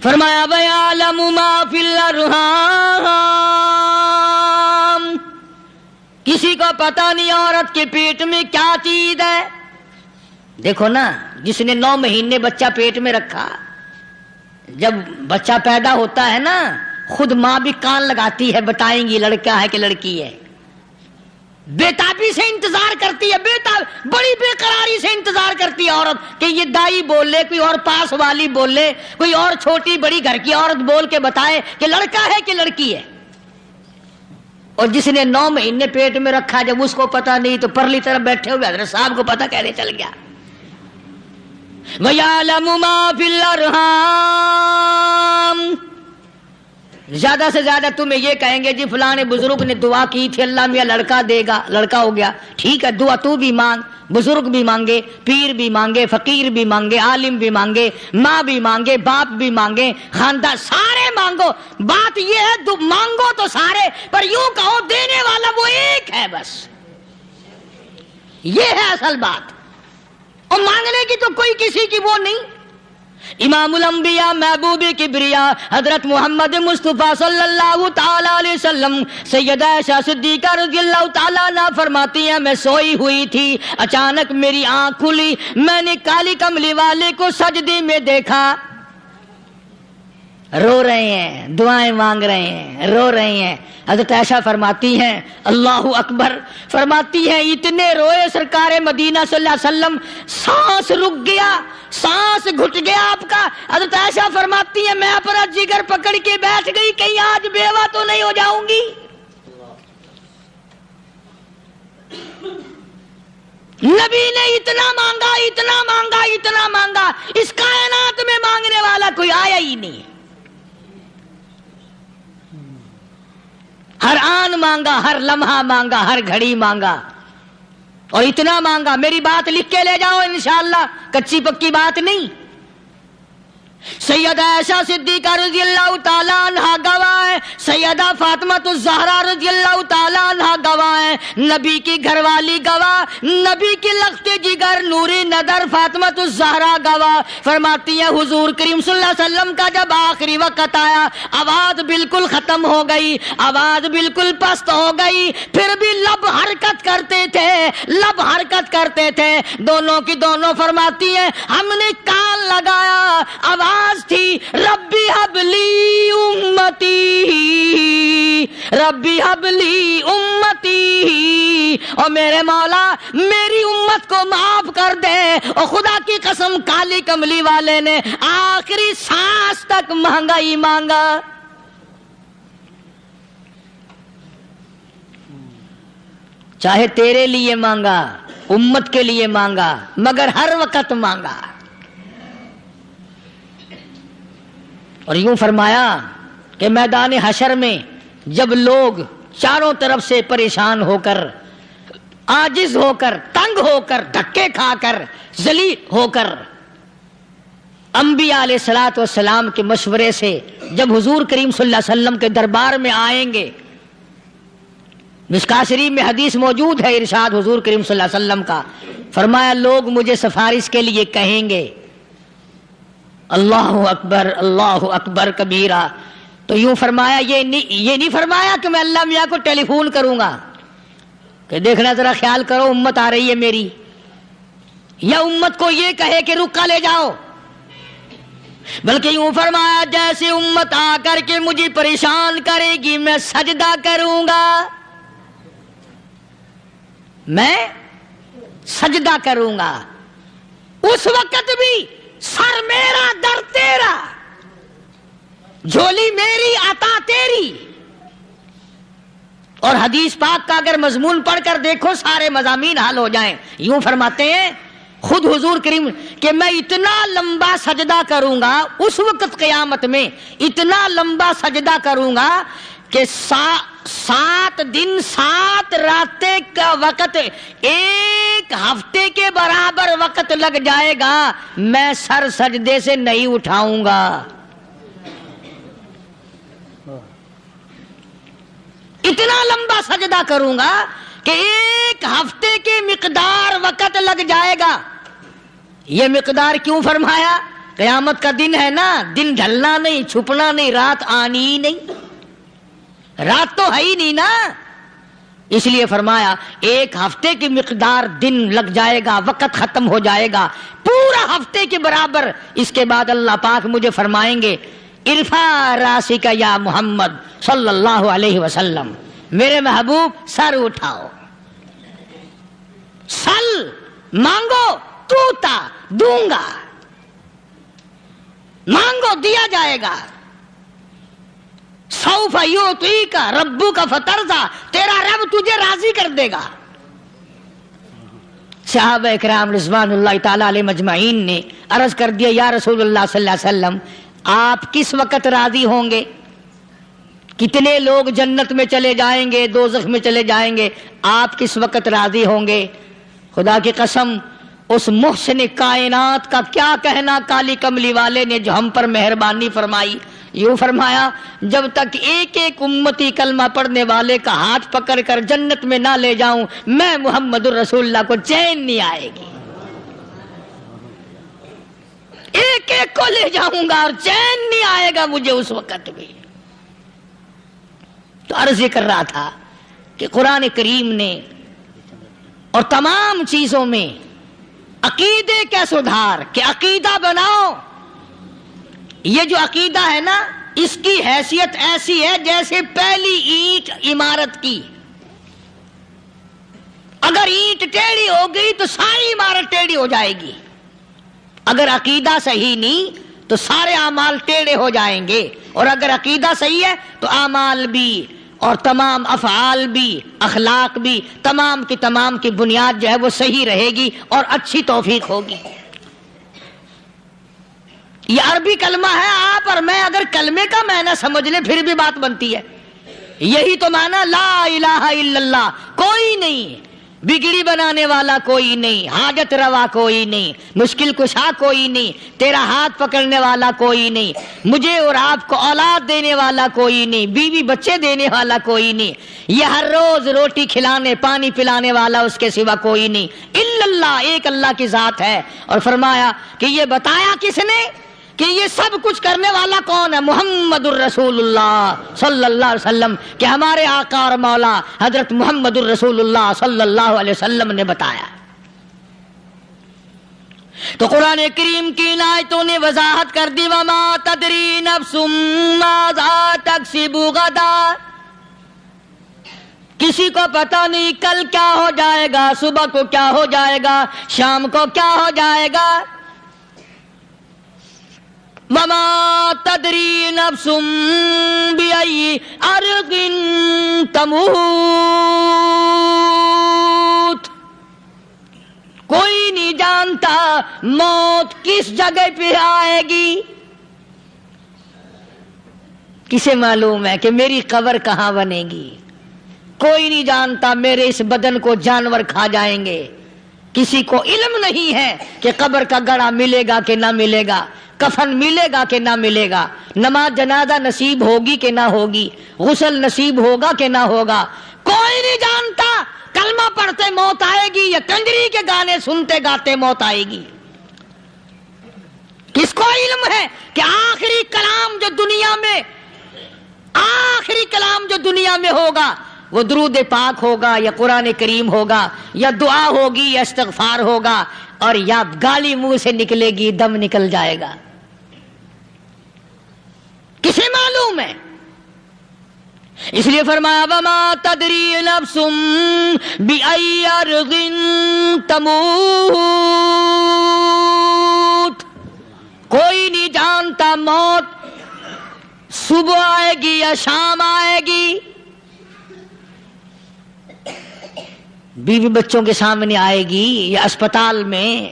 فرمایا وَيَعْلَمُ مَا فِي الْأَرْحَامِ، کسی کو پتا نہیں عورت کے پیٹ میں کیا چیز ہے۔ دیکھو نا، جس نے 9 مہینے بچہ پیٹ میں رکھا، جب بچہ پیدا ہوتا ہے نا، خود ماں بھی کان لگاتی ہے، بتائیں گی لڑکا ہے کہ لڑکی ہے۔ بےتابی سے انتظار کرتی ہے، بڑی بے قراری سے انتظار کرتی ہے عورت کہ یہ دائی بول لے، کوئی اور پاس والی بول لے، کوئی اور چھوٹی بڑی گھر کی عورت بول کے بتائے کہ لڑکا ہے کہ لڑکی ہے۔ اور جس نے 9 مہینے پیٹ میں رکھا، جب اس کو پتا نہیں تو پرلی طرف بیٹھے ہوئے حضرت صاحب کو پتا کیسے چل گیا۔ وَيَعْلَمُ مَا فِي الْأَرْحَامِ، زیادہ سے زیادہ تمہیں یہ کہیں گے جی فلاں بزرگ نے دعا کی تھی، اللہ میاں لڑکا دے گا، لڑکا ہو گیا، ٹھیک ہے، دعا تو بھی مانگ، بزرگ بھی مانگے، پیر بھی مانگے، فقیر بھی مانگے، عالم بھی مانگے، ماں بھی مانگے، باپ بھی مانگے، خاندان سارے مانگو۔ بات یہ ہے مانگو تو سارے، پر یوں کہو دینے والا وہ ایک ہے بس، یہ ہے اصل بات، اور مانگنے کی تو کوئی کسی کی وہ نہیں۔ امام الانبیاء محبوب کبریا حضرت محمد مصطفیٰ صلی اللہ تعالی علیہ وسلم سیدہ عائشہ صدیقہ رضی اللہ تعالیٰ عنہ فرماتی ہیں، میں سوئی ہوئی تھی، اچانک میری آنکھ کھلی، میں نے کالی کملی والے کو سجدے میں دیکھا، رو رہے ہیں، دعائیں مانگ رہے ہیں، رو رہے ہیں۔ حضرت عائشہ فرماتی ہیں اللہ اکبر، فرماتی ہیں اتنے روئے سرکار مدینہ صلی اللہ علیہ وسلم، سانس رک گیا، سانس گھٹ گیا آپ کا۔ حضرت عائشہ فرماتی ہیں میں اپنا جگر پکڑ کے بیٹھ گئی، کہیں آج بیوہ تو نہیں ہو جاؤں گی۔ نبی نے اتنا مانگا، اتنا مانگا، اتنا مانگا، اس کائنات میں مانگنے والا کوئی آیا ہی نہیں۔ ہر آن مانگا، ہر لمحہ مانگا، ہر گھڑی مانگا، اور اتنا مانگا۔ میری بات لکھ کے لے جاؤ انشاءاللہ، کچی پکی بات نہیں۔ سیدہ عائشہ صدیقہ رضی اللہ تعالیٰ عنہ گواہ ہے، سیدہ فاطمہ الزہرا رضی اللہ تعالیٰ عنہ گواہ ہے، نبی کی گھر والی گواہ، نبی کی لخت جگر نوری نظر فاطمہ الزہرا گواہ، فرماتی ہیں حضور کریم صلی اللہ علیہ وسلم کا جب آخری وقت آیا، آواز بالکل ختم ہو گئی، آواز بالکل پست ہو گئی، پھر بھی لب حرکت کرتے تھے، لب حرکت کرتے تھے، دونوں کی دونوں فرماتی ہیں ہم نے کان لگایا، آواز تھی ربی حبلی امتی ربی حبلی امتی، اور میرے مولا میری امت کو معاف کر دے۔ اور خدا کی قسم کالی کملی والے نے آخری سانس تک مانگا ہی مانگا۔ چاہے تیرے لیے مانگا، امت کے لیے مانگا، مگر ہر وقت مانگا۔ اور یوں فرمایا کہ میدان حشر میں جب لوگ چاروں طرف سے پریشان ہو کر، عاجز ہو کر، تنگ ہو کر، دھکے کھا کر، ذلیل ہو کر انبیاء علیہ الصلوۃ والسلام کے مشورے سے جب حضور کریم صلی اللہ علیہ وسلم کے دربار میں آئیں گے، مشکاۃ شریف میں حدیث موجود ہے، ارشاد حضور کریم صلی اللہ علیہ وسلم کا، فرمایا لوگ مجھے سفارش کے لیے کہیں گے اللہ اکبر کبیرہ، تو یوں فرمایا یہ نہیں فرمایا کہ میں اللہ میاں کو ٹیلی فون کروں گا کہ دیکھنا ذرا خیال کرو امت آ رہی ہے میری، یا امت کو یہ کہے کہ رکا لے جاؤ، بلکہ یوں فرمایا جیسے امت آ کر کے مجھے پریشان کرے گی میں سجدہ کروں گا، میں سجدہ کروں گا، اس وقت بھی سر میرا در تیرا، جھولی میری عطا تیری۔ اور حدیث پاک کا اگر مضمون پڑھ کر دیکھو سارے مضامین حل ہو جائیں۔ یوں فرماتے ہیں خود حضور کریم کہ میں اتنا لمبا سجدہ کروں گا اس وقت قیامت میں، اتنا لمبا سجدہ کروں گا کہ 7 دن 7 راتیں کا وقت 1 ہفتے کے برابر وقت لگ جائے گا، میں سر سجدے سے نہیں اٹھاؤں گا۔ اتنا لمبا سجدہ کروں گا کہ 1 ہفتے کے مقدار وقت لگ جائے گا۔ یہ مقدار کیوں فرمایا؟ قیامت کا دن ہے نا، دن ڈھلنا نہیں، چھپنا نہیں، رات آنی ہی نہیں، رات تو ہے ہی نہیں نا، اس لیے فرمایا 1 ہفتے کی مقدار دن لگ جائے گا، وقت ختم ہو جائے گا پورا ہفتے کے برابر۔ اس کے بعد اللہ پاک مجھے فرمائیں گے ارفع راسک یا محمد صلی اللہ علیہ وسلم، میرے محبوب سر اٹھاؤ، سل مانگو توتا دوں گا، مانگو دیا جائے گا، سوف یعطیک ربک فترضی، تیرا رب تجھے راضی کر دے گا۔ صحابہ اکرام رضوان اللہ تعالی علیہ مجمعین نے عرض کر دیا یا رسول اللہ صلی اللہ علیہ وسلم آپ کس وقت راضی ہوں گے؟ کتنے لوگ جنت میں چلے جائیں گے، دوزخ میں چلے جائیں گے، آپ کس وقت راضی ہوں گے؟ خدا کی قسم اس محسن کائنات کا کیا کہنا کالی کملی والے نے جو ہم پر مہربانی فرمائی۔ یوں فرمایا جب تک ایک ایک امتی کلمہ پڑھنے والے کا ہاتھ پکڑ کر جنت میں نہ لے جاؤں میں محمد الرسول اللہ کو چین نہیں آئے گی، ایک ایک کو لے جاؤں گا اور چین نہیں آئے گا مجھے اس وقت بھی۔ تو عرض یہ کر رہا تھا کہ قرآن کریم نے اور تمام چیزوں میں عقیدے کا سدھار کہ عقیدہ بناؤ، یہ جو عقیدہ ہے نا اس کی حیثیت ایسی ہے جیسے پہلی اینٹ عمارت کی، اگر اینٹ ٹیڑھی ہو گئی تو ساری عمارت ٹیڑھی ہو جائے گی، اگر عقیدہ صحیح نہیں تو سارے اعمال ٹیڑھے ہو جائیں گے، اور اگر عقیدہ صحیح ہے تو اعمال بھی اور تمام افعال بھی اخلاق بھی تمام کی بنیاد جو ہے وہ صحیح رہے گی اور اچھی توفیق ہوگی۔ یہ عربی کلمہ ہے، آپ اور میں اگر کلمے کا معنی سمجھ لیں پھر بھی بات بنتی ہے۔ یہی تو معنی لا الہ الا اللہ، کوئی نہیں بگڑی بنانے والا، کوئی نہیں حاجت روا، کوئی نہیں مشکل کشا، کوئی نہیں تیرا ہاتھ پکڑنے والا، کوئی نہیں مجھے اور آپ کو اولاد دینے والا، کوئی نہیں بیوی بچے دینے والا، کوئی نہیں یہ ہر روز روٹی کھلانے پانی پلانے والا اس کے سوا کوئی نہیں الا اللہ، ایک اللہ کی ذات ہے۔ اور فرمایا کہ یہ بتایا کس نے کہ یہ سب کچھ کرنے والا کون ہے؟ محمد الرسول اللہ صلی اللہ علیہ وسلم، کہ ہمارے آقا اور مولا حضرت محمد الرسول اللہ صلی اللہ علیہ وسلم نے بتایا۔ تو قرآن کریم کی آیتوں نے وضاحت کر دی وما تدری نفس ماذا تکسب غدا، کسی کو پتا نہیں کل کیا ہو جائے گا، صبح کو کیا ہو جائے گا، شام کو کیا ہو جائے گا. وما تدری نفس بأي أرض تموت. کوئی نہیں جانتا موت کس جگہ پہ آئے گی. کسے معلوم ہے کہ میری قبر کہاں بنے گی؟ کوئی نہیں جانتا میرے اس بدن کو جانور کھا جائیں گے. کسی کو علم نہیں ہے کہ قبر کا گڑھا ملے گا کہ نہ ملے گا، کفن ملے گا کہ نہ ملے گا، نماز جنازہ نصیب ہوگی کہ نہ ہوگی، غسل نصیب ہوگا کہ نہ ہوگا. کوئی نہیں جانتا کلمہ پڑھتے موت آئے گی یا کنجری کے گانے سنتے گاتے موت آئے گی. کس کو علم ہے کہ آخری کلام جو دنیا میں ہوگا وہ درود پاک ہوگا یا قرآن کریم ہوگا یا دعا ہوگی یا استغفار ہوگا، اور یا گالی منہ سے نکلے گی، دم نکل جائے گا. کسے معلوم ہے؟ اس لیے فرمایا وما تدری نفس بأي أرض تموت. کوئی نہیں جانتا موت صبح آئے گی یا شام آئے گی. بیوی بچوں کے سامنے آئے گی یا اسپتال میں،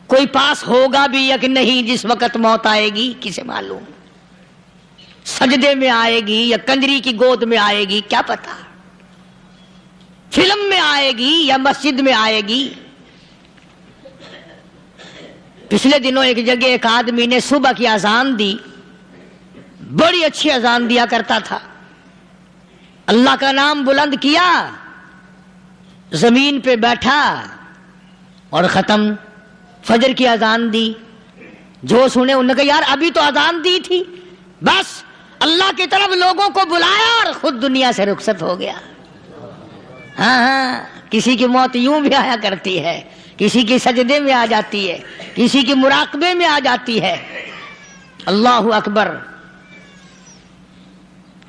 کوئی پاس ہوگا بھی یا کہ نہیں جس وقت موت آئے گی کسے معلوم. سجدے میں آئے گی یا کنجری کی گود میں آئے گی کیا پتا. فلم میں آئے گی یا مسجد میں آئے گی. پچھلے دنوں ایک جگہ ایک آدمی نے صبح کی اذان دی، بڑی اچھی اذان دیا کرتا تھا، اللہ کا نام بلند کیا، زمین پہ بیٹھا اور ختم. فجر کی اذان دی. جو سنے انہوں نے کہا یار ابھی تو اذان دی تھی. بس اللہ کی طرف لوگوں کو بلایا اور خود دنیا سے رخصت ہو گیا. ہاں کسی کی موت یوں بھی آیا کرتی ہے، کسی کی سجدے میں آ جاتی ہے، کسی کی مراقبے میں آ جاتی ہے. اللہ اکبر.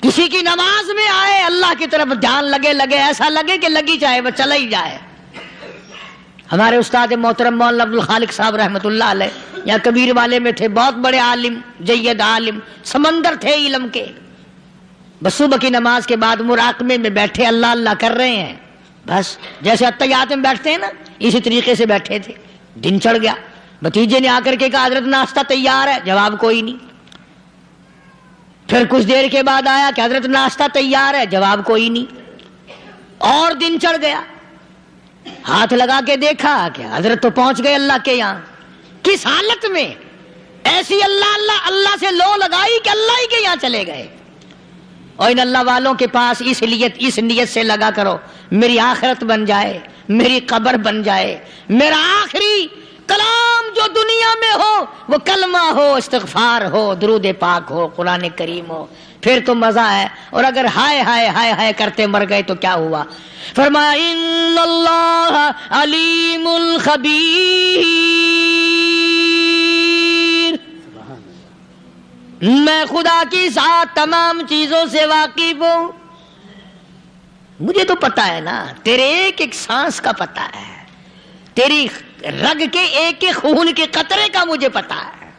کسی کی نماز میں آئے، اللہ کی طرف دھیان لگے ایسا لگے کہ لگی جائے وہ چلا ہی جائے. ہمارے استاد محترم مولانا عبد الخالق صاحب رحمۃ اللہ علیہ یا کبیر والے میں تھے، بہت بڑے عالم، جید عالم، سمندر تھے علم کے. بس صبح کی نماز کے بعد مراقبے میں بیٹھے اللہ اللہ کر رہے ہیں، بس جیسے اتحیات میں بیٹھتے ہیں نا اسی طریقے سے بیٹھے تھے. دن چڑھ گیا. بھتیجے نے آ کر کے کہا حضرت ناشتہ تیار ہے، جواب کوئی نہیں. پھر کچھ دیر کے بعد آیا کہ حضرت ناشتہ تیار ہے، جواب کوئی نہیں. اور دن چڑھ گیا. ہاتھ لگا کے دیکھا کہ حضرت تو پہنچ گئے اللہ کے یہاں. کس حالت میں؟ ایسی اللہ اللہ اللہ سے لو لگائی کہ اللہ ہی کے یہاں چلے گئے. اور ان اللہ والوں کے پاس اس نیت سے لگا کرو میری آخرت بن جائے، میری قبر بن جائے، میرا آخری کلام جو دنیا میں ہو وہ کلمہ ہو، استغفار ہو، درود پاک ہو، قرآن کریم ہو، پھر تو مزہ ہے. اور اگر ہائے ہائے ہائے ہائے کرتے مر گئے تو کیا ہوا؟ فرمایا ان اللہ علیم خبیر. میں خدا کی ذات تمام چیزوں سے واقف ہوں. مجھے تو پتا ہے نا، تیرے ایک ایک سانس کا پتا ہے، تیری رگ کے ایک ایک خون کے قطرے کا مجھے پتا ہے.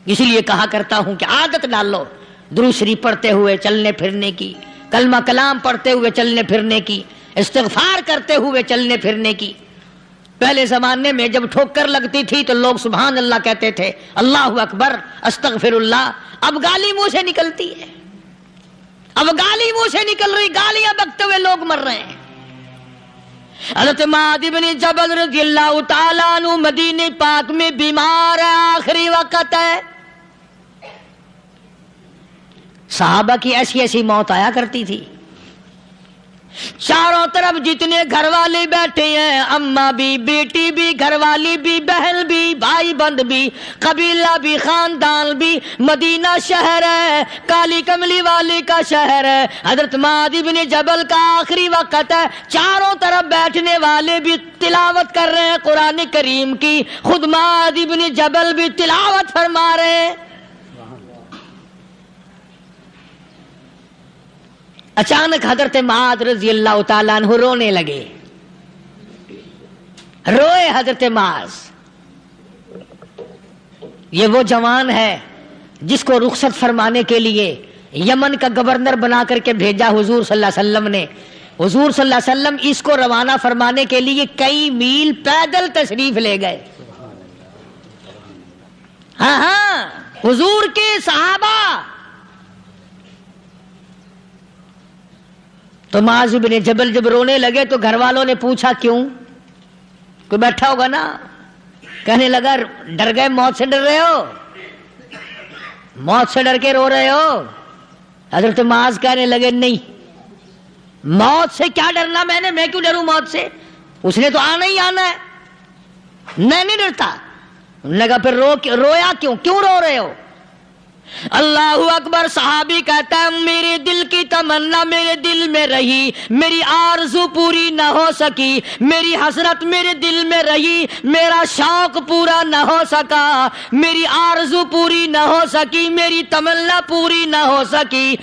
اسی لیے کہا کرتا ہوں کہ عادت ڈال لو درود شریف پڑھتے ہوئے چلنے پھرنے کی، کلمہ کلام پڑھتے ہوئے چلنے پھرنے کی، استغفار کرتے ہوئے چلنے پھرنے کی. پہلے زمانے میں جب ٹھوکر لگتی تھی تو لوگ سبحان اللہ کہتے تھے، اللہ اکبر، استغفر اللہ. اب گالی منہ سے نکلتی ہے، اب گالی منہ سے نکل رہی، گالیاں بکتے ہوئے لوگ مر رہے ہیں. حضرت معاذ بن جبل رضی اللہ تعالیٰ عنہ مدینہ پاک میں بیمار ہے، آخری وقت ہے. صحابہ کی ایسی ایسی موت آیا کرتی تھی. چاروں طرف جتنے گھر والے بیٹھے ہیں، اماں بھی، بیٹی بھی، گھر والی بھی، بہن بھی، بھائی بند بھی، قبیلہ بھی، خاندان بھی. مدینہ شہر ہے، کالی کملی والے کا شہر ہے. حضرت معاذ بن جبل کا آخری وقت ہے. چاروں طرف بیٹھنے والے بھی تلاوت کر رہے ہیں قرآن کریم کی، خود معاذ بن جبل بھی تلاوت فرما رہے ہیں. اچانک حضرت معاذ رضی اللہ تعالیٰ عنہ رونے لگے. روئے حضرت معاذ. یہ وہ جوان ہے جس کو رخصت فرمانے کے لیے یمن کا گورنر بنا کر کے بھیجا حضور صلی اللہ علیہ وسلم نے. حضور صلی اللہ علیہ وسلم اس کو روانہ فرمانے کے لیے کئی میل پیدل تشریف لے گئے. ہاں حضور کے صحابہ. تو معاذ بن جبل جب رونے لگے تو گھر والوں نے پوچھا کیوں؟ کوئی بیٹھا ہوگا نا. کہنے لگا ڈر گئے؟ موت سے ڈر رہے ہو؟ موت سے ڈر کے رو رہے ہو؟ حضرت معاذ کہنے لگے نہیں، موت سے کیا ڈرنا، میں کیوں ڈروں موت سے، اس نے تو آنا ہی آنا ہے، میں نہیں ڈرتا. انہوں نے کہا پھر رویا کیوں رو رہے ہو؟ اللہ اکبر. صحابی کہتا ہے میرے دل کی تمنا میرے دل میں رہی، میری آرزو پوری نہ ہو سکی، میری حسرت میرے دل میں رہی، میرا شوق پورا نہ ہو سکا، میری آرزو پوری نہ ہو سکی، میری تمنا پوری نہ ہو سکی.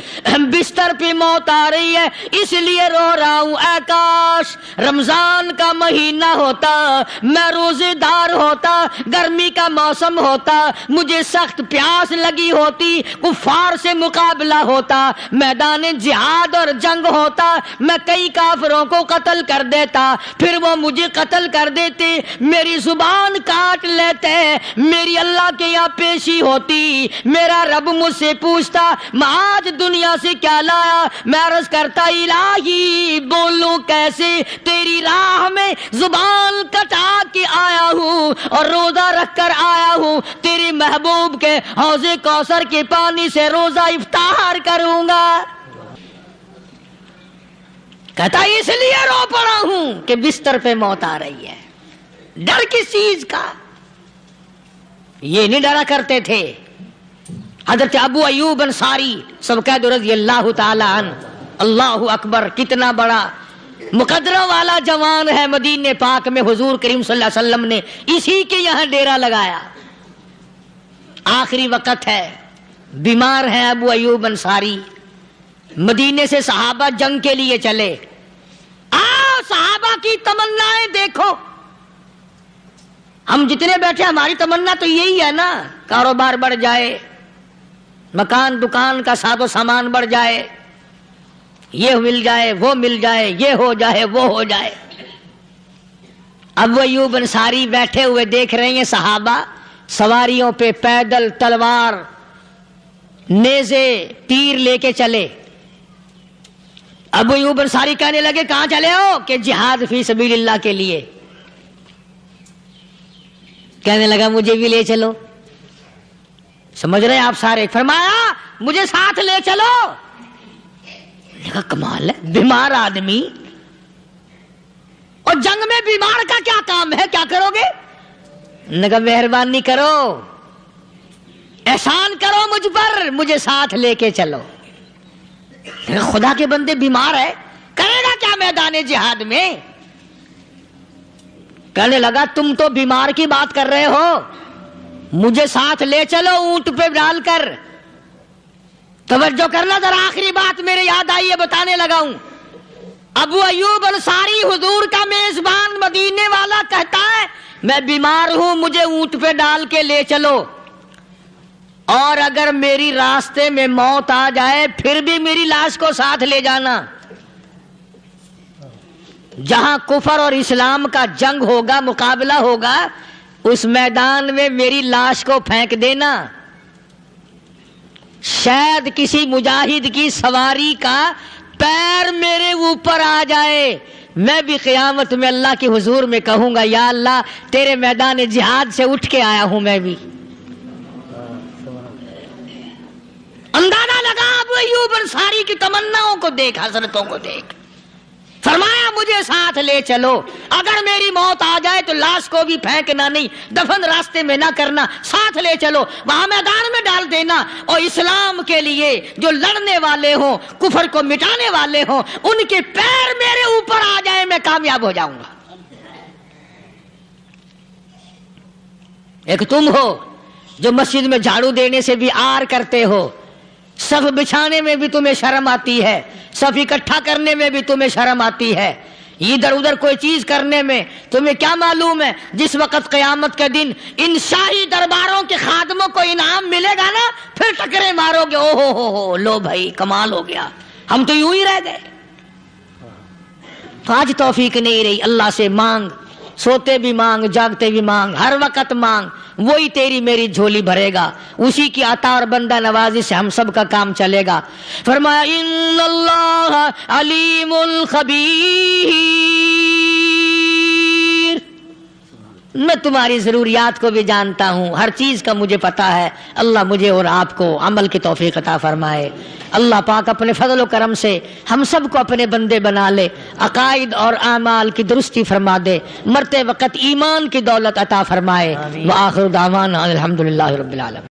بستر پہ موت آ رہی ہے اس لیے رو رہا ہوں. اے کاش رمضان کا مہینہ ہوتا، میں روزے دار ہوتا، گرمی کا موسم ہوتا، مجھے سخت پیاس لگی ہوتی، کفار سے مقابلہ ہوتا، میدان جہاد اور جنگ ہوتا، میں کئی کافروں کو قتل کر دیتا، پھر وہ مجھے قتل کر دیتے، میری زبان کاٹ لیتے، میری اللہ کے یہاں پیشی ہوتی، میرا رب مجھ سے پوچھتا معاذ دنیا سے کیا لایا؟ میں عرض کرتا الہی بولوں کیسے، تیری راہ میں زبان کٹا کے آیا ہوں اور روزہ رکھ کر آیا ہوں، تیرے محبوب کے حوض کوثر کے پانی سے روزہ افطار کروں گا. کہتا اس لیے رو پڑا ہوں کہ بستر پہ موت آ رہی ہے. ڈر کس چیز کا؟ یہ نہیں ڈرا کرتے تھے. حضرت ابو ایوب انصاری سب کہہ دو رضی اللہ تعالی عنہ. اللہ اکبر. کتنا بڑا مقدرہ والا جوان ہے. مدینے پاک میں حضور کریم صلی اللہ علیہ وسلم نے اسی کے یہاں ڈیرا لگایا. آخری وقت ہے، بیمار ہیں ابو ایوب انصاری. مدینے سے صحابہ جنگ کے لیے چلے. آؤ صحابہ کی تمنائیں دیکھو. ہم جتنے بیٹھے ہماری تمنا تو یہی ہے نا، کاروبار بڑھ جائے، مکان دکان کا ساز و سامان بڑھ جائے، یہ مل جائے وہ مل جائے، یہ ہو جائے وہ ہو جائے. ابو ایوب انصاری بیٹھے ہوئے دیکھ رہے ہیں صحابہ سواریوں پہ پیدل تلوار نیزے تیر لے کے چلے. ابو ایوب انصاری کہنے لگے کہاں چلے ہو؟ کہ جہاد فی سبیل اللہ کے لیے. کہنے لگا مجھے بھی لے چلو. سمجھ رہے ہیں آپ سارے؟ فرمایا مجھے ساتھ لے چلو. کہا کمال ہے، بیمار آدمی اور جنگ میں بیمار کا کیا کام ہے، کیا کرو گے؟ نے کہا مہربانی کرو، احسان کرو مجھ پر، مجھے ساتھ لے کے چلو. خدا کے بندے بیمار ہے، کرے گا کیا میدان جہاد میں؟ کہنے لگا تم تو بیمار کی بات کر رہے ہو، مجھے ساتھ لے چلو اونٹ پہ ڈال کر. توجہ کرنا ذرا، آخری بات میرے یاد آئی ہے بتانے لگا ہوں. ابو ایوب انصاری حضور کا میزبان مدینے والا کہتا ہے میں بیمار ہوں، مجھے اونٹ پہ ڈال کے لے چلو، اور اگر میری راستے میں موت آ جائے پھر بھی میری لاش کو ساتھ لے جانا. جہاں کفر اور اسلام کا جنگ ہوگا، مقابلہ ہوگا، اس میدان میں میری لاش کو پھینک دینا. شاید کسی مجاہد کی سواری کا پیر میرے اوپر آ جائے، میں بھی قیامت میں اللہ کے حضور میں کہوں گا یا اللہ تیرے میدان جہاد سے اٹھ کے آیا ہوں میں بھی. اندازہ لگا ابو ایوب انصاری کی تمناؤں کو دیکھ، حسرتوں کو دیکھ. فرمایا مجھے ساتھ لے چلو، اگر میری موت آ جائے تو لاش کو بھی پھینکنا نہیں، دفن راستے میں نہ کرنا، ساتھ لے چلو، وہاں میدان میں ڈال دینا، اور اسلام کے لیے جو لڑنے والے ہوں، کفر کو مٹانے والے ہوں، ان کے پیر میرے اوپر آ جائے میں کامیاب ہو جاؤں گا. ایک تم ہو جو مسجد میں جھاڑو دینے سے بھی آر کرتے ہو، صف بچھانے میں بھی تمہیں شرم آتی ہے، صف اکٹھا کرنے میں بھی تمہیں شرم آتی ہے، ادھر ادھر کوئی چیز کرنے میں تمہیں کیا معلوم ہے جس وقت قیامت کے دن ان شاہی درباروں کے خادموں کو انعام ملے گا نا، پھر ٹکرے مارو گے، او ہو لو بھائی کمال ہو گیا، ہم تو یوں ہی رہ گئے۔ تو آج توفیق نہیں رہی، اللہ سے مانگ، سوتے بھی مانگ، جاگتے بھی مانگ، ہر وقت مانگ، وہی تیری میری جھولی بھرے گا، اسی کی عطا اور بندہ نوازی سے ہم سب کا کام چلے گا۔ فرمایا ان اللہ علیم خبیر، میں تمہاری ضروریات کو بھی جانتا ہوں، ہر چیز کا مجھے پتا ہے۔ اللہ مجھے اور آپ کو عمل کی توفیق عطا فرمائے۔ اللہ پاک اپنے فضل و کرم سے ہم سب کو اپنے بندے بنا لے، عقائد اور اعمال کی درستی فرما دے، مرتے وقت ایمان کی دولت عطا فرمائے۔ وآخر دعوانا الحمدللہ رب العالمین۔